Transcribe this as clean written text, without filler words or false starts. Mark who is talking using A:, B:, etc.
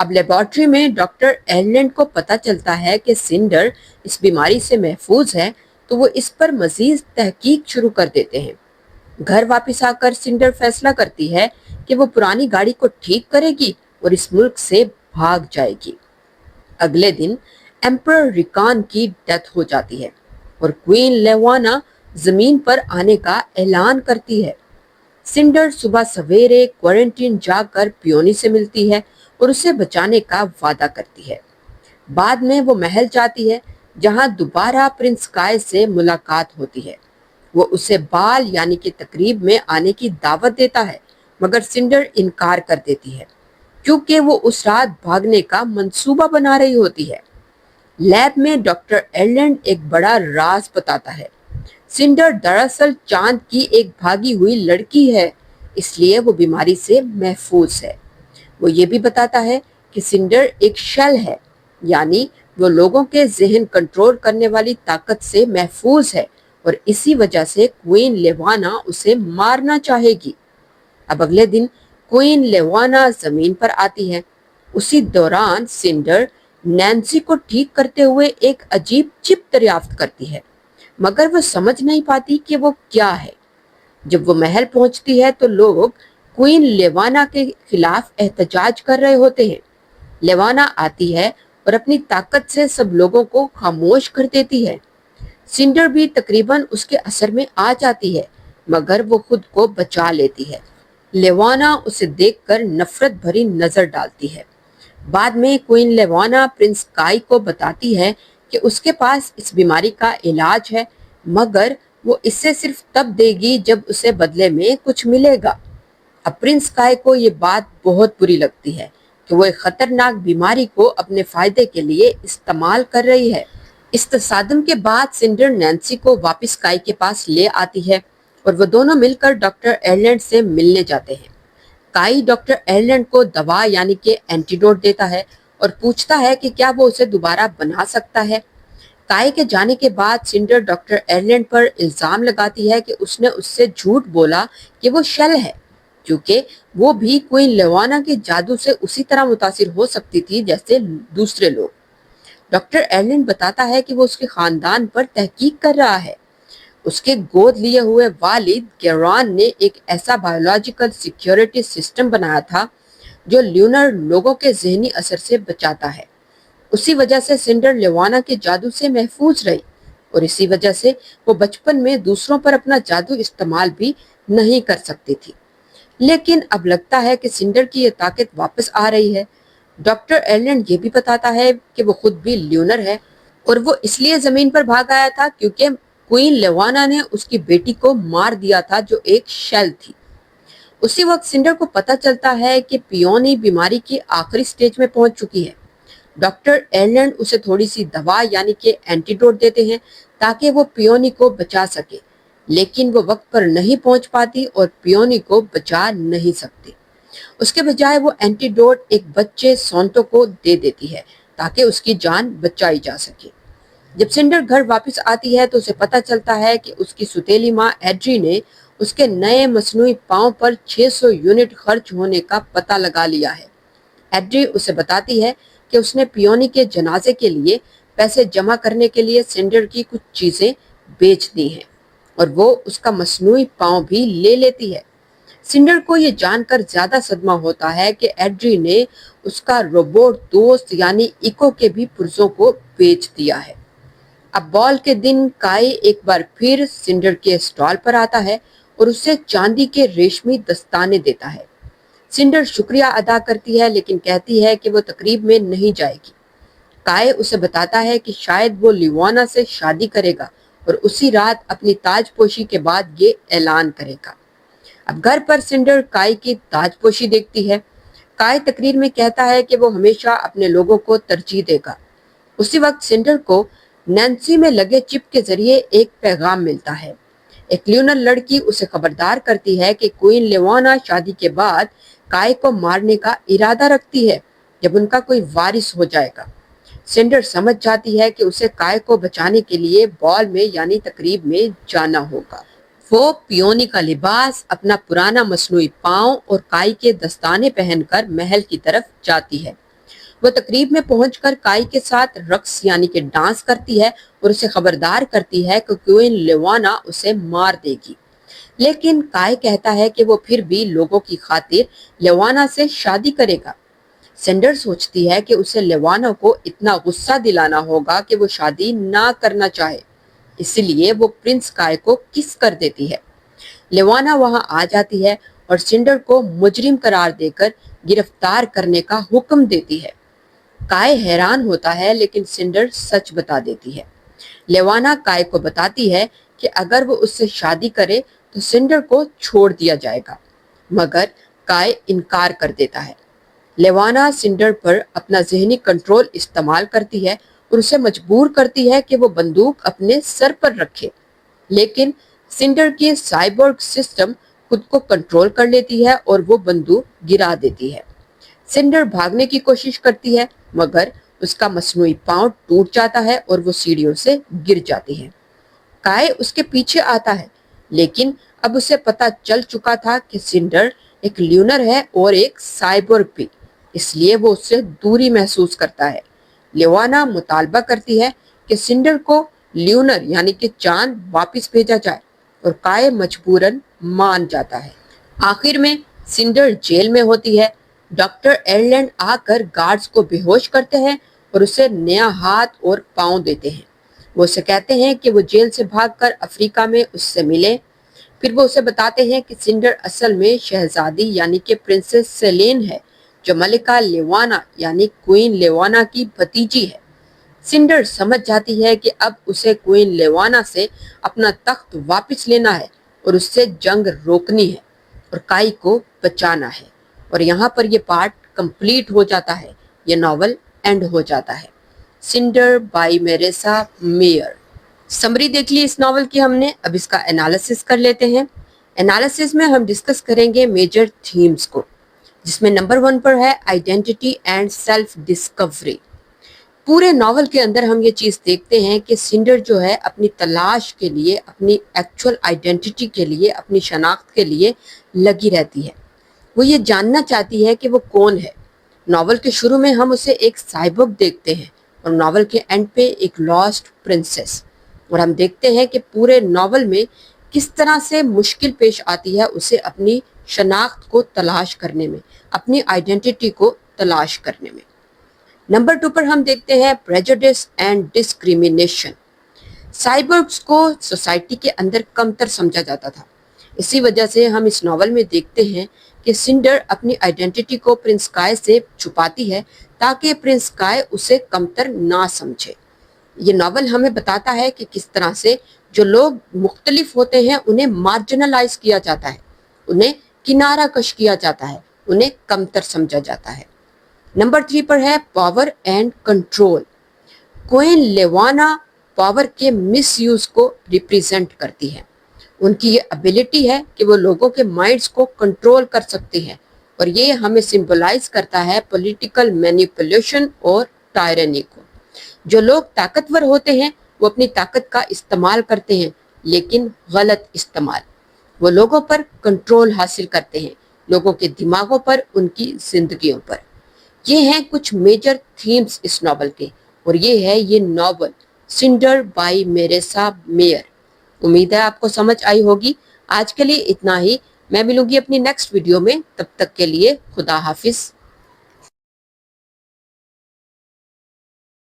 A: اب لیبارٹری میں ڈاکٹر ایرلینڈ کو پتہ چلتا ہے کہ سنڈر اس بیماری سے محفوظ ہے تو وہ اس پر مزید تحقیق شروع کر دیتے ہیں۔ گھر واپس آ کر سنڈر فیصلہ کرتی ہے کہ وہ پرانی گاڑی کو ٹھیک کرے گی اور اس ملک سے بھاگ جائے گی۔ اگلے دن ایمپرر ریکان کی ڈیتھ ہو جاتی ہے اور کوئین لیوانا زمین پر آنے کا اعلان کرتی ہے۔ سنڈر صبح سویرے کوارنٹین جا کر پیونی سے ملتی ہے اور اسے بچانے کا وعدہ کرتی ہے۔ بعد میں وہ محل جاتی ہے جہاں دوبارہ پرنس کائے سے ملاقات ہوتی ہے۔ وہ اسے بال یعنی کہ تقریب میں آنے کی دعوت دیتا ہے مگر سنڈر انکار کر دیتی ہے کیونکہ وہ اس رات بھاگنے کا منصوبہ بنا رہی ہوتی ہے۔ لیب میں ڈاکٹر ایرلینڈ ایک بڑا راز بتاتا ہے۔ سنڈر دراصل چاند کی ایک بھاگی ہوئی لڑکی ہے، اس لیے وہ بیماری سے محفوظ ہے۔ وہ یہ بھی بتاتا ہے کہ سنڈر ایک شیل ہے، یعنی وہ لوگوں کے ذہن کنٹرول کرنے والی طاقت سے محفوظ ہے اور اسی وجہ سے کوئین لیوانا اسے مارنا چاہے گی۔ اب اگلے دن کوئین لیوانا زمین پر آتی ہے۔ اسی دوران سنڈر نینسی کو ٹھیک کرتے ہوئے ایک عجیب چپ دریافت کرتی ہے مگر وہ سمجھ نہیں پاتی کہ وہ کیا ہے۔ جب وہ محل پہنچتی ہے تو لوگ کوئین لیوانا کے خلاف احتجاج کر رہے ہوتے ہیں۔ لیوانا آتی ہے اور اپنی طاقت سے سب لوگوں کو خاموش کر دیتی ہے۔ سنڈر بھی تقریباً اس کے اثر میں آ جاتی ہے مگر وہ خود کو بچا لیتی ہے۔ لیوانا اسے دیکھ کر نفرت بھری نظر ڈالتی ہے۔ بعد میں کوئین لیوانا پرنس کائی کو بتاتی ہے کہ اس کے پاس اس بیماری کا علاج ہے مگر وہ اسے صرف تب دے گی جب اسے بدلے میں کچھ ملے گا۔ اب پرنس کائی کو یہ بات بہت بری لگتی ہے کہ وہ ایک خطرناک بیماری کو اپنے فائدے کے لیے استعمال کر رہی ہے۔ اس تصادم کے بعد سنڈر نینسی کو واپس کائی کے پاس لے آتی ہے اور وہ دونوں مل کر ڈاکٹر ایرلینڈ سے ملنے جاتے ہیں۔ کائی ڈاکٹر ایرلینڈ کو دوا یعنی کہ اینٹیڈوٹ دیتا ہے اور پوچھتا ہے کہ کیا وہ اسے دوبارہ بنا سکتا ہے۔ کائی کے جانے کے بعد سنڈر ڈاکٹر ایرلینڈ پر الزام لگاتی ہے کہ اس نے اس سے جھوٹ بولا کہ وہ شل ہے کیونکہ وہ بھی کوئین لیوانا کے جادو سے اسی طرح متاثر ہو سکتی تھی جیسے دوسرے لوگ۔ ڈاکٹر ایرلینڈ بتاتا ہے کہ وہ اس کے خاندان پر تحقیق کر رہا ہے۔ اس کے گود لیے ہوئے والد گیران نے ایک ایسا بایولوجیکل سیکیورٹی سسٹم بنایا تھا جو لیونر لوگوں کے ذہنی اثر سے بچاتا ہے۔ اسی وجہ سے سنڈر لیوانا کے جادو سے محفوظ رہی اور اسی وجہ سے وہ بچپن میں دوسروں پر اپنا جادو استعمال بھی نہیں کر سکتی تھی۔ لیکن اب لگتا ہے کہ سنڈر کی یہ طاقت واپس آ رہی ہے۔ ڈاکٹر ایرلینڈ یہ بھی بتاتا ہے کہ وہ خود بھی لیونر ہے اور وہ اس لیے زمین پر بھاگ آیا تھا کیونکہ کوئین لیوانا نے اس کی بیٹی کو مار دیا تھا جو ایک شیل تھی۔ اسی وقت سنڈر کو پتہ چلتا ہے کہ پیونی بیماری کی آخری سٹیج میں پہنچ چکی ہے۔ ڈاکٹر ایرلینڈ اسے تھوڑی سی دوا یعنی کہ اینٹیڈوٹ دیتے ہیں تاکہ وہ پیونی کو بچا سکے، لیکن وہ وقت پر نہیں پہنچ پاتی اور پیونی کو بچا نہیں سکتی۔ اس کے بجائے وہ اینٹیڈوٹ ایک بچے سونٹو کو دے دیتی ہے تاکہ اس کی جان بچائی جا سکے۔ جب سنڈر گھر واپس آتی ہے تو اسے پتہ چلتا ہے کہ اس کی سوتیلی ماں ایڈری نے اس کے نئے مصنوعی پاؤں پر 600 یونٹ خرچ ہونے کا پتہ لگا لیا ہے۔ ایڈری اسے بتاتی ہے کہ اس نے پیونی کے جنازے کے لیے پیسے جمع کرنے کے لیے سنڈر کی کچھ چیزیں بیچ دی ہیں اور وہ اس کا مصنوعی پاؤں بھی لے لیتی ہے۔ سنڈر کو یہ جان کر زیادہ صدمہ ہوتا ہے کہ ایڈری نے اس کا روبوٹ دوست یعنی ایکو کے بھی پرزوں کو بیچ دیا ہے۔ اب بال کے دن کائی ایک بار پھر سنڈر کے اسٹال پر آتا ہے اور اسے چاندی کے ریشمی دستانے دیتا ہے۔ سنڈر شکریہ ادا کرتی ہے لیکن کہتی ہے کہ وہ تقریب میں نہیں جائے گی۔ کائی اسے بتاتا ہے کہ شاید وہ لیوانا سے شادی کرے گا اور اسی رات اپنی تاج پوشی کے بعد یہ اعلان کرے گا۔ اب گھر پر سنڈر کائی کی تاج پوشی دیکھتی ہے۔ کائی تقریر میں کہتا ہے کہ وہ ہمیشہ اپنے لوگوں کو ترجیح دے گا۔ اسی وقت سنڈر کو نینسی میں لگے چپ کے ذریعے ایک پیغام ملتا ہے۔ ایک لیونر لڑکی اسے خبردار کرتی ہے کہ کوئین لیوانا شادی کے بعد کائی کو مارنے کا ارادہ رکھتی ہے جب ان کا کوئی وارث ہو جائے گا۔ سنڈر سمجھ جاتی ہے کہ اسے کائی کو بچانے کے لیے بال میں یعنی تقریب میں جانا ہوگا۔ وہ پیونی کا لباس، اپنا پرانا مصنوعی پاؤں اور کائی کے دستانے پہن کر محل کی طرف جاتی ہے۔ وہ تقریب میں پہنچ کر کائی کے ساتھ رقص یعنی کہ ڈانس کرتی ہے اور اسے خبردار کرتی ہے کہ کوئن لیوانا اسے مار دے گی، لیکن کائی کہتا ہے کہ وہ پھر بھی لوگوں کی خاطر لیوانا سے شادی کرے گا۔ سینڈر سوچتی ہے کہ اسے لیوانا کو اتنا غصہ دلانا ہوگا کہ وہ شادی نہ کرنا چاہے، اس لیے وہ پرنس کائی کو کس کر دیتی ہے۔ لیوانا وہاں آ جاتی ہے اور سینڈر کو مجرم قرار دے کر گرفتار کرنے کا حکم دیتی ہے۔ کائی حیران ہوتا ہے لیکن سینڈر سچ بتا دیتی ہے۔ لیوانا کائی کو بتاتی ہے کہ اگر وہ اس سے شادی کرے تو سینڈر کو چھوڑ دیا جائے گا، مگر کائی انکار کر دیتا ہے۔ لیوانا سینڈر پر اپنا ذہنی کنٹرول استعمال کرتی ہے اور اسے مجبور کرتی ہے کہ وہ بندوق اپنے سر پر رکھے، لیکن سینڈر کی سائبورگ سسٹم خود کو کنٹرول کر لیتی ہے اور وہ بندوق گرا دیتی ہے۔ سینڈر بھاگنے کی کوشش کرتی ہے مگر اس کا مصنوعی پاؤں ٹوٹ جاتا ہے اور وہ سیڑھیوں سے گر جاتی ہے۔ کائی اس کے پیچھے آتا ہے لیکن اب اسے پتہ چل چکا تھا کہ سینڈر ایک لیونر ہے اور ایک سائبورگ بھی، اس لیے وہ اس سے دوری محسوس کرتا ہے۔ لیوانا مطالبہ کرتی ہے کہ سینڈر کو لیونر یعنی کہ چاند واپس بھیجا جائے اور کائی مجبوراً مان جاتا ہے۔ آخر میں سینڈر جیل میں ہوتی ہے۔ ڈاکٹر ایرلینڈ آ کر گارڈز کو بے ہوش کرتے ہیں اور اسے نیا ہاتھ اور پاؤں دیتے ہیں۔ وہ اسے کہتے ہیں کہ وہ جیل سے بھاگ کر افریقہ میں اس سے ملے۔ پھر وہ اسے بتاتے ہیں کہ سینڈر اصل میں شہزادی یعنی کہ پرنسس سیلین ہے جو ملکہ لیوانا یعنی کوئن لیوانا کی بھتیجی ہے۔ سینڈر سمجھ جاتی ہے کہ اب اسے کوئن لیوانا سے اپنا تخت واپس لینا ہے اور اس سے جنگ روکنی ہے اور کائی کو بچانا ہے، اور یہاں پر یہ پارٹ کمپلیٹ ہو جاتا ہے، یہ ناول اینڈ ہو جاتا ہے۔ Cinder by Marissa Meyer. Summary دیکھ لی اس ناول کی ہم نے، اب اس کا انالیسس کر لیتے ہیں۔ انالیسس میں ہم ڈسکس کریں گے میجر تھیمز کو، جس میں نمبر 1 پر ہے آئیڈینٹی اینڈ سیلف ڈسکوری۔ پورے ناول کے اندر ہم یہ چیز دیکھتے ہیں کہ سینڈر جو ہے اپنی تلاش کے لیے، اپنی ایکچول آئیڈینٹی کے لیے، اپنی شناخت کے لیے لگی رہتی ہے۔ وہ یہ جاننا چاہتی ہے کہ وہ کون ہے۔ ناول کے شروع میں ہم اسے ایک سائبورگ دیکھتے ہیں اور ناول کے اینڈ پہ ایک لاسٹ پرنسس، اور ہم دیکھتے ہیں کہ پورے ناول میں کس طرح سے مشکل پیش آتی ہے اسے اپنی شناخت کو تلاش کرنے میں، اپنی آئیڈینٹی کو تلاش کرنے میں۔ نمبر 2 پر ہم دیکھتے ہیں پریجوڈس اینڈ ڈسکریمنیشن۔ سائبورگز کو سوسائٹی کے اندر کمتر سمجھا جاتا تھا، اسی وجہ سے ہم اس ناول میں دیکھتے ہیں کہ سینڈر اپنی آئیڈینٹی کو پرنس کائی سے چھپاتی ہے تاکہ پرنس کائی اسے کمتر نہ سمجھے۔ یہ ناول ہمیں بتاتا ہے کہ کس طرح سے جو لوگ مختلف ہوتے ہیں انہیں مارجنلائز کیا جاتا ہے، انہیں کنارہ کش کیا جاتا ہے، انہیں کمتر سمجھا جاتا ہے۔ نمبر 3 پر ہے power and control. Queen Levana power کے مس یوز کو ریپریزنٹ کرتی ہے۔ ان کی یہ ابیلٹی ہے کہ وہ لوگوں کے مائنڈز کو کنٹرول کر سکتی ہیں، اور یہ ہمیں سمبلائز کرتا ہے پولیٹیکل مینیپولیشن اور ٹائرنی کو۔ جو لوگ طاقتور ہوتے ہیں وہ اپنی طاقت کا استعمال کرتے ہیں، لیکن غلط استعمال۔ وہ لوگوں پر کنٹرول حاصل کرتے ہیں، لوگوں کے دماغوں پر، ان کی زندگیوں پر۔ یہ ہیں کچھ میجر تھیمز اس ناول کے، اور یہ ہے یہ novel sender by Marissa mayor. امید ہے آپ کو سمجھ آئی ہوگی۔ آج کے لیے اتنا ہی، میں ملوں گی اپنی نیکسٹ ویڈیو میں، تب تک کے لیے خدا حافظ۔